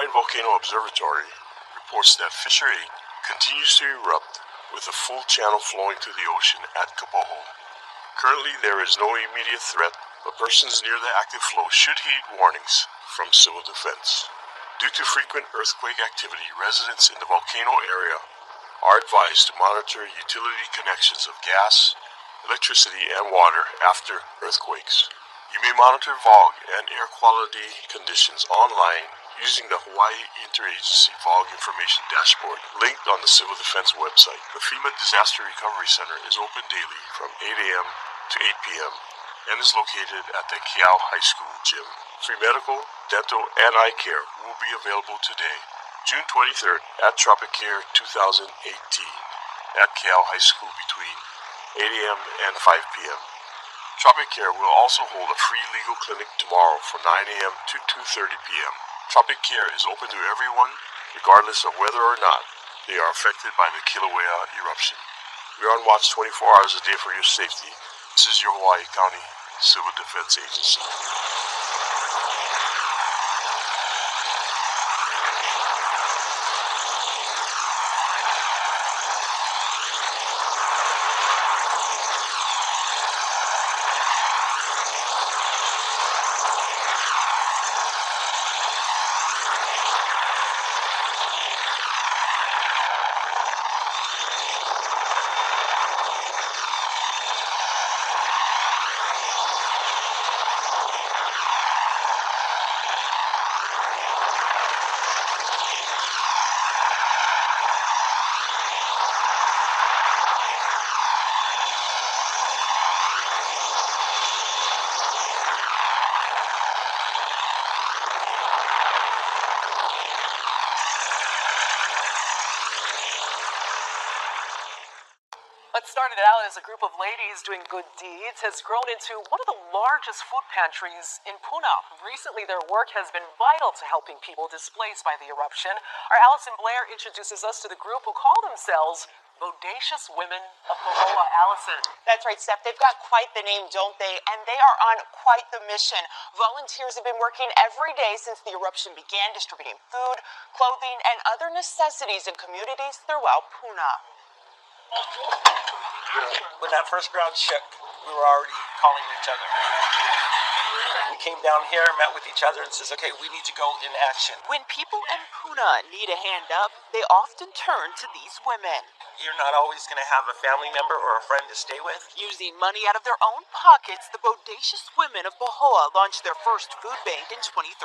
Hawaiian Volcano Observatory reports that Fissure 8 continues to erupt with a full channel flowing to the ocean at Kapoho. Currently, there is no immediate threat, but persons near the active flow should heed warnings from civil defense. Due to frequent earthquake activity, residents in the volcano area are advised to monitor utility connections of gas, electricity, and water after earthquakes. You may monitor VOG and air quality conditions online using the Hawaii Interagency VOG Information Dashboard linked on the Civil Defense website. The FEMA Disaster Recovery Center is open daily from 8 a.m. to 8 p.m. and is located at the Keao High School gym. Free medical, dental, and eye care will be available today, June 23rd at Tropicare 2018 at Keao High School between 8 a.m. and 5 p.m. Tropicare will also hold a free legal clinic tomorrow from 9 a.m. to 2:30 p.m. Tropicare is open to everyone, regardless of whether or not they are affected by the Kilauea eruption. We are on watch 24 hours a day for your safety. This is your Hawaii County Civil Defense Agency. What started out as a group of ladies doing good deeds has grown into one of the largest food pantries in Puna. Recently, their work has been vital to helping people displaced by the eruption. Our Allison Blair introduces us to the group who call themselves Bodacious Women of Pahoa. Allison. That's right, Steph. They've got quite the name, don't they? And they are on quite the mission. Volunteers have been working every day since the eruption began, distributing food, clothing, and other necessities in communities throughout Puna. When that first ground shook, we were already calling each other. We came down here, met with each other, and says, okay, we need to go in action. When people in Puna need a hand up, they often turn to these women. You're not always going to have a family member or a friend to stay with. Using money out of their own pockets, the Bodacious Women of Pahoa launched their first food bank in 2013.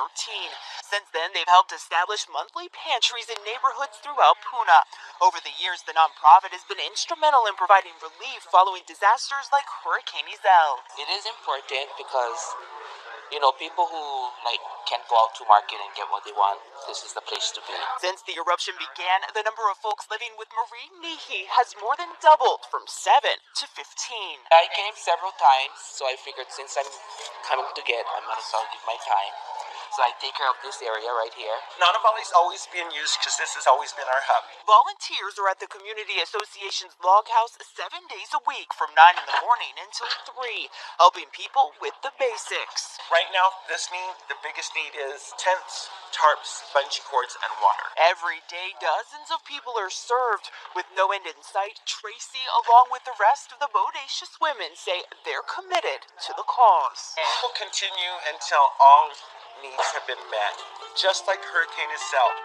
Since then, they've helped establish monthly pantries in neighborhoods throughout Puna. Over the years, the nonprofit has been instrumental in providing relief following disasters like Hurricane Iselle. It is important because, people who can't go out to market and get what they want, this is the place to be. Since the eruption began, the number of folks living with marine nihi has more than doubled from 7 to 15. I came several times, so I figured since I'm coming to get, I might as well give my time. So I take care of this area right here. Nana Valley's always been used because this has always been our hub. Volunteers are at the Community Association's log house 7 days a week from 9 in the morning until 3, helping people with the basics. Right now, the biggest need is tents, tarps, bungee cords, and water. Every day, dozens of people are served. With no end in sight, Tracy, along with the rest of the Bodacious Women, say they're committed to the cause. We will continue until all needs have been met, just like Hurricane Iselle.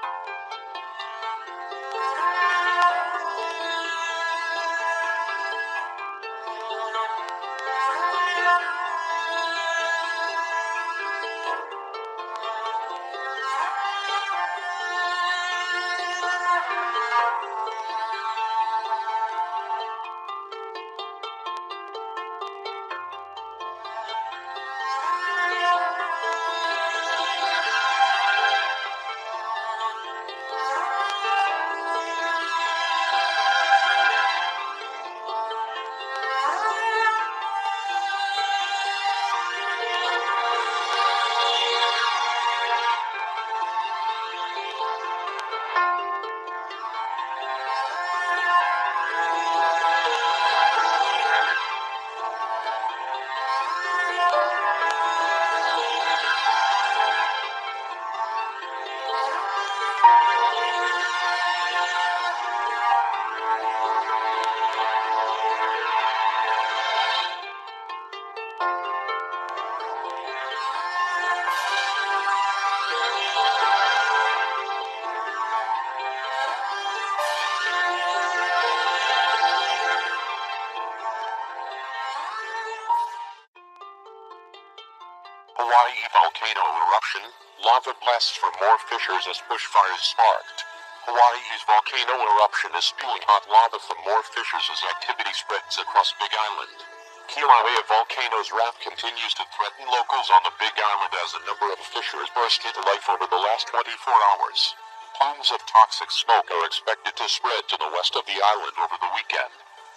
Hawaii volcano eruption, lava blasts from more fissures as bushfires sparked. Hawaii's volcano eruption is spewing hot lava from more fissures as activity spreads across Big Island. Kilauea volcano's wrath continues to threaten locals on the Big Island as a number of fissures burst into life over the last 24 hours. Plumes of toxic smoke are expected to spread to the west of the island over the weekend.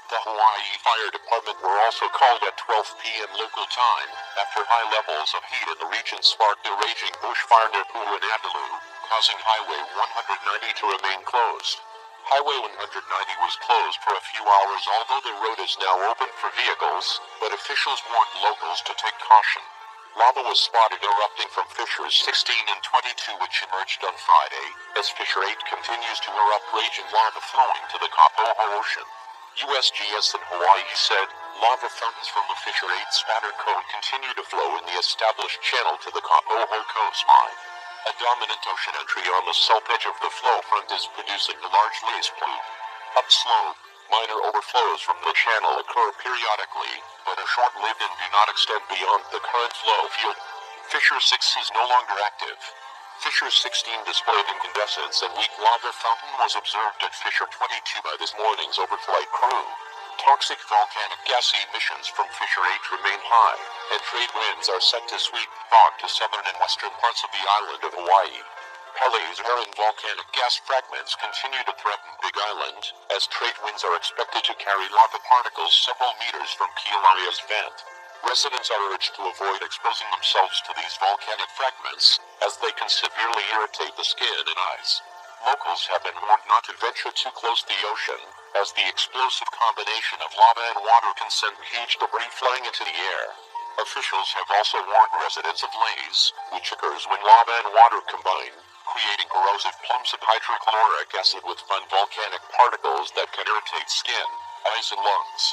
The Hawaii Fire Department were also called at 12 p.m. local time after high levels of heat in the region sparked a raging bushfire near Pua and Adelu, causing Highway 190 to remain closed. Highway 190 was closed for a few hours, although the road is now open for vehicles, but officials warned locals to take caution. Lava was spotted erupting from fissures 16 and 22 which emerged on Friday, as Fissure 8 continues to erupt, raging lava flowing to the Kapoho Ocean. USGS in Hawaii said lava fountains from the Fissure 8 spattered cone continue to flow in the established channel to the Kapoho coastline. A dominant ocean entry on the south edge of the flow front is producing a large lace plume. Upslope, minor overflows from the channel occur periodically, but are short-lived and do not extend beyond the current flow field. Fissure 6 is no longer active. Fissure 16 displayed incandescence and weak lava fountain was observed at Fissure 22 by this morning's overflight crew. Toxic volcanic gas emissions from Fissure 8 remain high, and trade winds are set to sweep fog to southern and western parts of the island of Hawaii. Pele's and volcanic gas fragments continue to threaten Big Island, as trade winds are expected to carry lava particles several meters from Kilauea's vent. Residents are urged to avoid exposing themselves to these volcanic fragments, as they can severely irritate the skin and eyes. Locals have been warned not to venture too close to the ocean, as the explosive combination of lava and water can send huge debris flying into the air. Officials have also warned residents of laze, which occurs when lava and water combine, creating corrosive plumes of hydrochloric acid with fine volcanic particles that can irritate skin, eyes and lungs.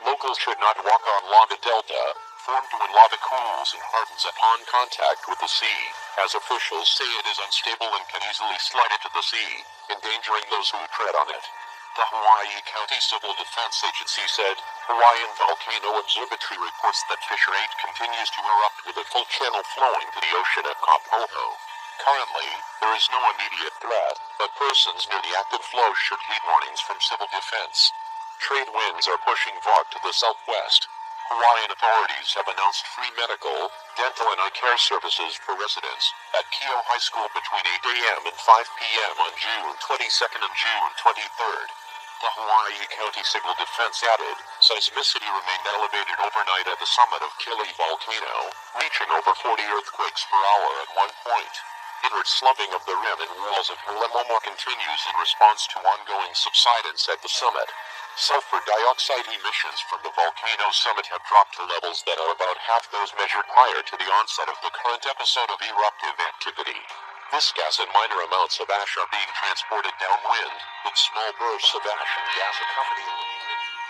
Locals should not walk on lava delta, formed when lava cools and hardens upon contact with the sea, as officials say it is unstable and can easily slide into the sea, endangering those who tread on it. The Hawaii County Civil Defense Agency said, Hawaiian Volcano Observatory reports that Fissure 8 continues to erupt with a full channel flowing to the ocean at Kapoho. Currently, there is no immediate threat, but persons near the active flow should heed warnings from civil defense. Trade winds are pushing fog to the southwest. Hawaiian authorities have announced free medical, dental and eye care services for residents at Keio High School between 8 a.m. and 5 p.m. on June 22nd and June 23rd. The Hawaii County Civil Defense added, seismicity remained elevated overnight at the summit of Kili Volcano, reaching over 40 earthquakes per hour at one point. Inward slumping of the rim and walls of Hilamoma continues in response to ongoing subsidence at the summit. Sulfur dioxide emissions from the volcano summit have dropped to levels that are about half those measured prior to the onset of the current episode of eruptive activity. This gas and minor amounts of ash are being transported downwind, with small bursts of ash and gas accompanying the humidity.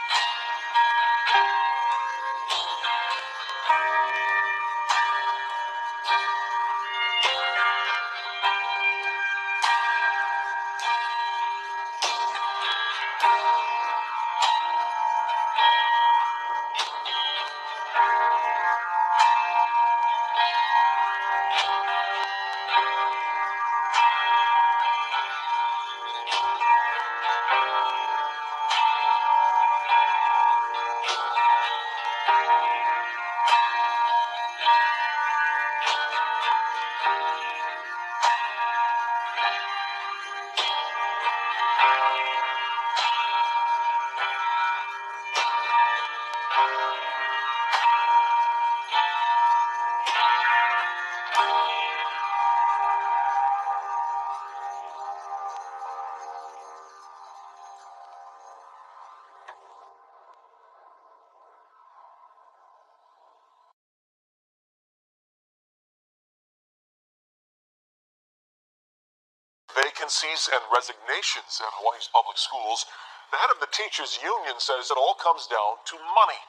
Vacancies and resignations at Hawaii's public schools. The head of the teachers union says it all comes down to money.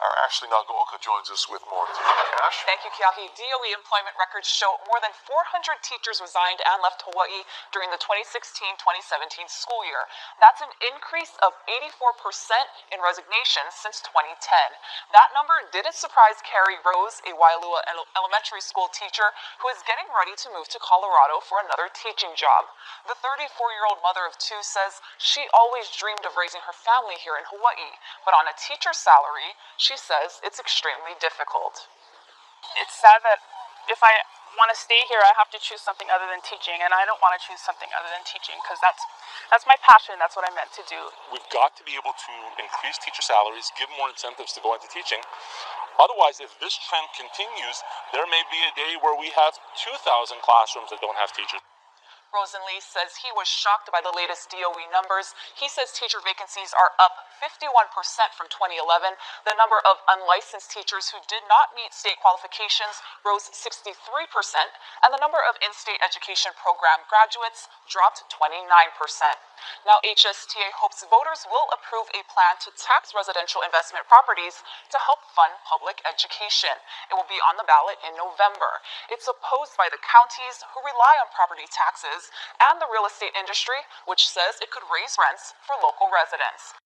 Our Ashley Nagaoka joins us with more. Ash? Thank you, Kiaki. DOE employment records show more than 400 teachers resigned and left Hawaii during the 2016-2017 school year. That's an increase of 84% in resignations since 2010. That number didn't surprise Carrie Rose, a Waialua elementary school teacher who is getting ready to move to Colorado for another teaching job. The 34-year-old mother of two says she always dreamed of raising her family here in Hawaii, but on a teacher's salary, she says it's extremely difficult. It's sad that if I want to stay here, I have to choose something other than teaching, and I don't want to choose something other than teaching because that's my passion. That's what I meant to do. We've got to be able to increase teacher salaries, give more incentives to go into teaching. Otherwise, if this trend continues, there may be a day where we have 2,000 classrooms that don't have teachers. Rosenlee says he was shocked by the latest DOE numbers. He says teacher vacancies are up 51% from 2011. The number of unlicensed teachers who did not meet state qualifications rose 63%, and the number of in-state education program graduates dropped 29%. Now, HSTA hopes voters will approve a plan to tax residential investment properties to help fund public education. It will be on the ballot in November. It's opposed by the counties who rely on property taxes and the real estate industry, which says it could raise rents for local residents.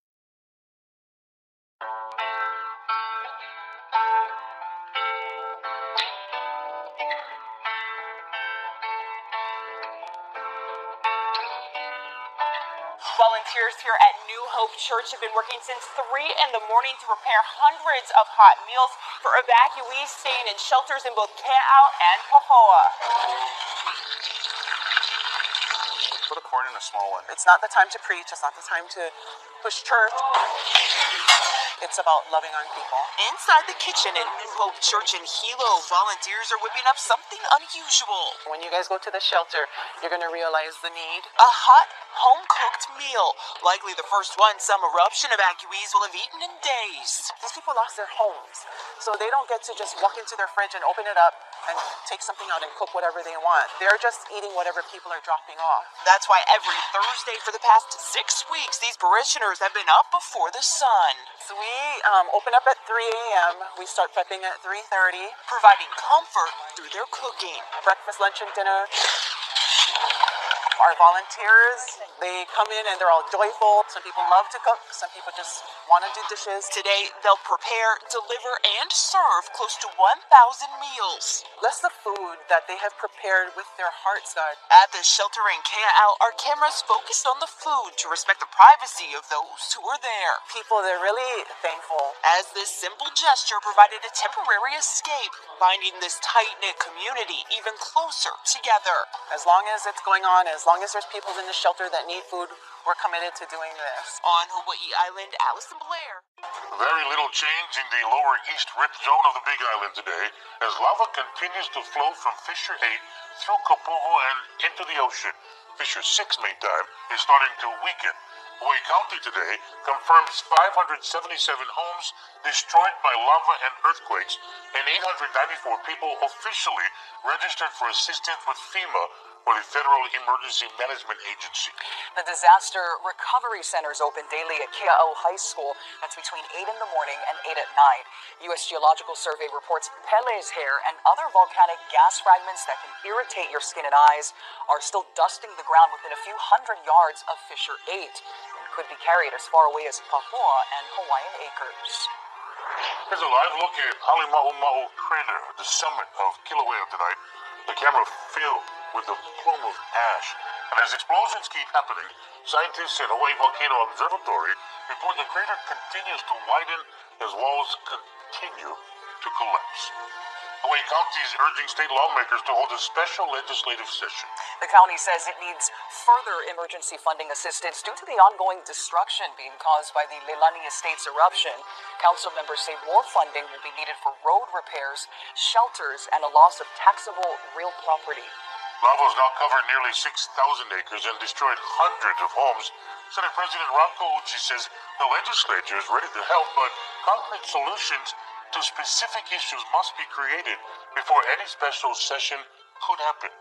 Volunteers here at New Hope Church have been working since 3 in the morning to prepare hundreds of hot meals for evacuees staying in shelters in both Ke'au and Pahoa. Put a corn in a small one. It's not the time to preach. It's not the time to push turf. It's about loving on people. Inside the kitchen at New Hope Church in Hilo, volunteers are whipping up something unusual. When you guys go to the shelter, you're going to realize the need. A hot, home-cooked meal. Likely the first one some eruption evacuees will have eaten in days. These people lost their homes, so they don't get to just walk into their fridge and open it up and take something out and cook whatever they want. They're just eating whatever people are dropping off. That's why every Thursday for the past 6 weeks, these parishioners have been up before the sun. So we open up at 3 a.m. We start prepping at 3:30. Providing comfort through their cooking. Breakfast, lunch, and dinner. Our volunteers, they come in and they're all joyful. Some people love to cook. Some people just want to do dishes. Today, they'll prepare, deliver, and serve close to 1,000 meals. Bless the food that they have prepared with their hearts, God. At the shelter in Ke'au, our cameras focused on the food to respect the privacy of those who are there. People, they're really thankful. As this simple gesture provided a temporary escape, binding this tight-knit community even closer together. As long as it's going on, as long as there's people in the shelter that need food, we're committed to doing this. On Hawaii Island, Allison Blair. Very little change in the lower east rip zone of the Big Island today as lava continues to flow from Fissure 8 through Kapoho and into the ocean. Fissure 6, meantime, is starting to weaken. Hawaii County today confirms 577 homes destroyed by lava and earthquakes, and 894 people officially registered for assistance with FEMA, or the Federal Emergency Management Agency. The disaster recovery centers open daily at Ke'au High School. That's between 8 in the morning and 8 at night. U.S. Geological Survey reports Pele's hair and other volcanic gas fragments that can irritate your skin and eyes are still dusting the ground within a few hundred yards of Fissure 8 and could be carried as far away as Pahoa and Hawaiian Acres. Here's a live look at Halemaumau crater, the summit of Kilauea tonight. The camera filled with a plume of ash. And as explosions keep happening, scientists at Hawaii Volcano Observatory report the crater continues to widen as walls continue to collapse. Hawaii County is urging state lawmakers to hold a special legislative session. The county says it needs further emergency funding assistance due to the ongoing destruction being caused by the Leilani Estates eruption. Council members say more funding will be needed for road repairs, shelters, and a loss of taxable real property. Lava has now covered nearly 6,000 acres and destroyed hundreds of homes. Senate President Ron Kouchi says the legislature is ready to help, but concrete solutions to specific issues must be created before any special session could happen.